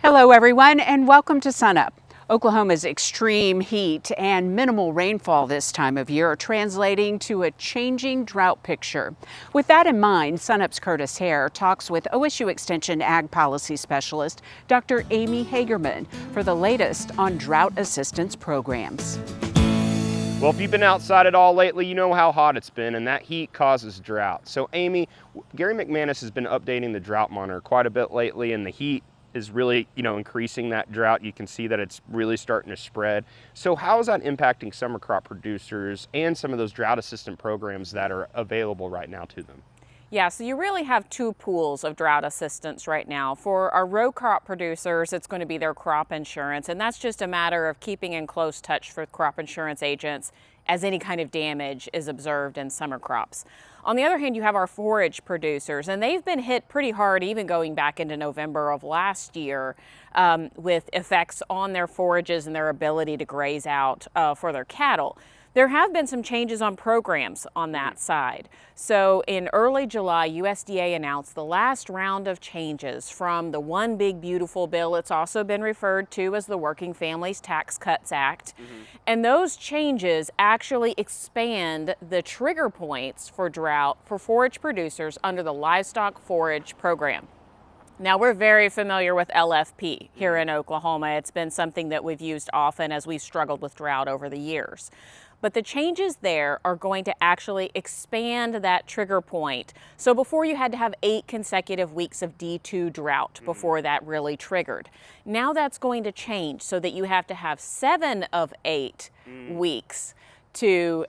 Hello everyone and welcome to SunUp. Oklahoma's extreme heat and minimal rainfall this time of year are translating to a changing drought picture. With that in mind, SunUp's Curtis Hare talks with OSU Extension Ag Policy Specialist Dr. Amy Hagerman for the latest on drought assistance programs. Well, if you've been outside at all lately, you know how hot it's been, and that heat causes drought. So Amy, Gary McManus has been updating the drought monitor quite a bit lately, and the heat is really, increasing that drought. You can see that it's really starting to spread. So how is that impacting summer crop producers and some of those drought assistance programs that are available right now to them? Yeah, so you really have two pools of drought assistance right now. For our row crop producers, it's going to be their crop insurance, and that's just a matter of keeping in close touch with crop insurance agents as any kind of damage is observed in summer crops. On the other hand, you have our forage producers, and they've been hit pretty hard even going back into November of last year with effects on their forages and their ability to graze out for their cattle. There have been some changes on programs on that side. So in early July, USDA announced the last round of changes from the One Big Beautiful Bill. It's also been referred to as the Working Families Tax Cuts Act. And those changes actually expand the trigger points for drought for forage producers under the Livestock Forage Program. Now, we're very familiar with LFP here in Oklahoma. It's been something that we've used often as we've struggled with drought over the years. But the changes there are going to actually expand that trigger point. So before you had to have 8 consecutive weeks of D2 drought before that really triggered. Now that's going to change so that you have to have 7 of 8 weeks to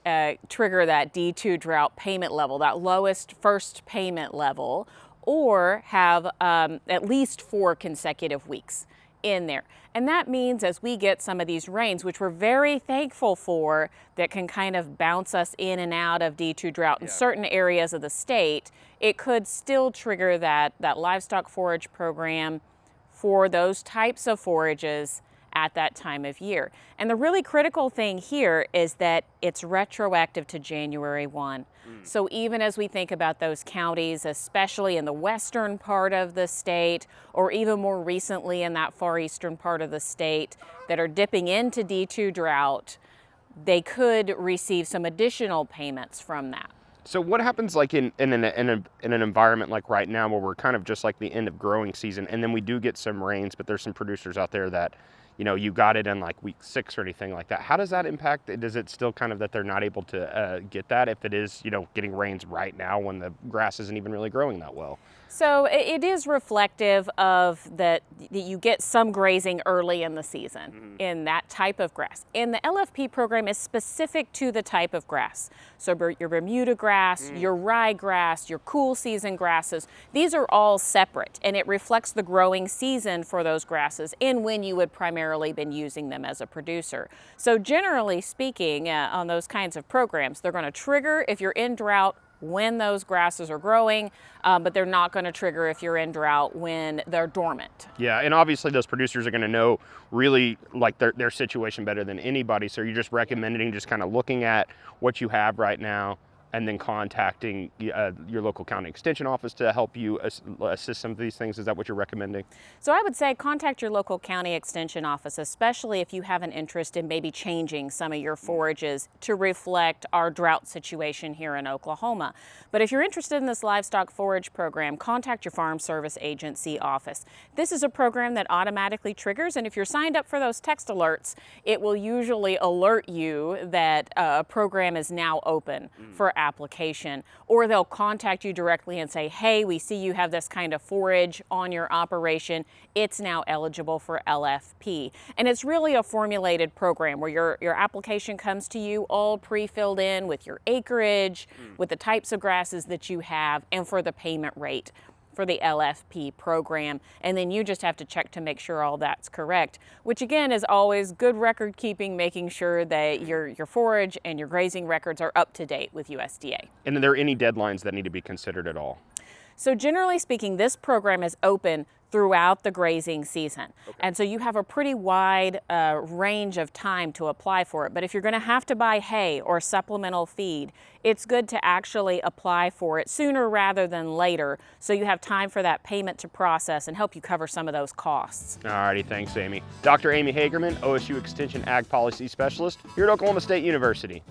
trigger that D2 drought payment level, that lowest first payment level, or have at least 4 consecutive weeks in there. And that means as we get some of these rains, which we're very thankful for, that can kind of bounce us in and out of D2 drought in certain areas of the state, it could still trigger that livestock forage program for those types of forages at that time of year. And the really critical thing here is that it's retroactive to January 1. So even as we think about those counties, especially in the western part of the state, or even more recently in that far eastern part of the state that are dipping into D2 drought, they could receive some additional payments from that. So what happens like in an environment like right now where we're kind of just like the end of growing season, and then we do get some rains, but there's some producers out there that you got it in like week 6 or anything like that. How does that impact? Does it still kind of that they're not able to get that if it is, getting rains right now when the grass isn't even really growing that well? So it is reflective of that you get some grazing early in the season in that type of grass. And the LFP program is specific to the type of grass. So your Bermuda grass, your ryegrass, your cool season grasses, these are all separate, and it reflects the growing season for those grasses and when you would primarily been using them as a producer. So generally speaking, on those kinds of programs, they're going to trigger if you're in drought when those grasses are growing, but they're not going to trigger if you're in drought when they're dormant. Yeah, and obviously those producers are going to know really like their situation better than anybody. So you're just recommending just kind of looking at what you have right now and then contacting your local county extension office to help you assist some of these things. Is that what you're recommending? So I would say contact your local county extension office, especially if you have an interest in maybe changing some of your forages to reflect our drought situation here in Oklahoma. But if you're interested in this livestock forage program, contact your Farm Service Agency office. This is a program that automatically triggers, and if you're signed up for those text alerts, it will usually alert you that a program is now open for application, or they'll contact you directly and say, hey, we see you have this kind of forage on your operation. It's now eligible for LFP. And it's really a formulated program where your application comes to you all pre-filled in with your acreage, with the types of grasses that you have, and for the payment rate for the LFP program. And then you just have to check to make sure all that's correct, which again is always good record keeping, making sure that your forage and your grazing records are up to date with USDA. And are there any deadlines that need to be considered at all? So generally speaking, this program is open throughout the grazing season. And so you have a pretty wide range of time to apply for it. But if you're going to have to buy hay or supplemental feed, it's good to actually apply for it sooner rather than later, so you have time for that payment to process and help you cover some of those costs. Alrighty, thanks, Amy. Dr. Amy Hagerman, OSU Extension Ag Policy Specialist here at Oklahoma State University.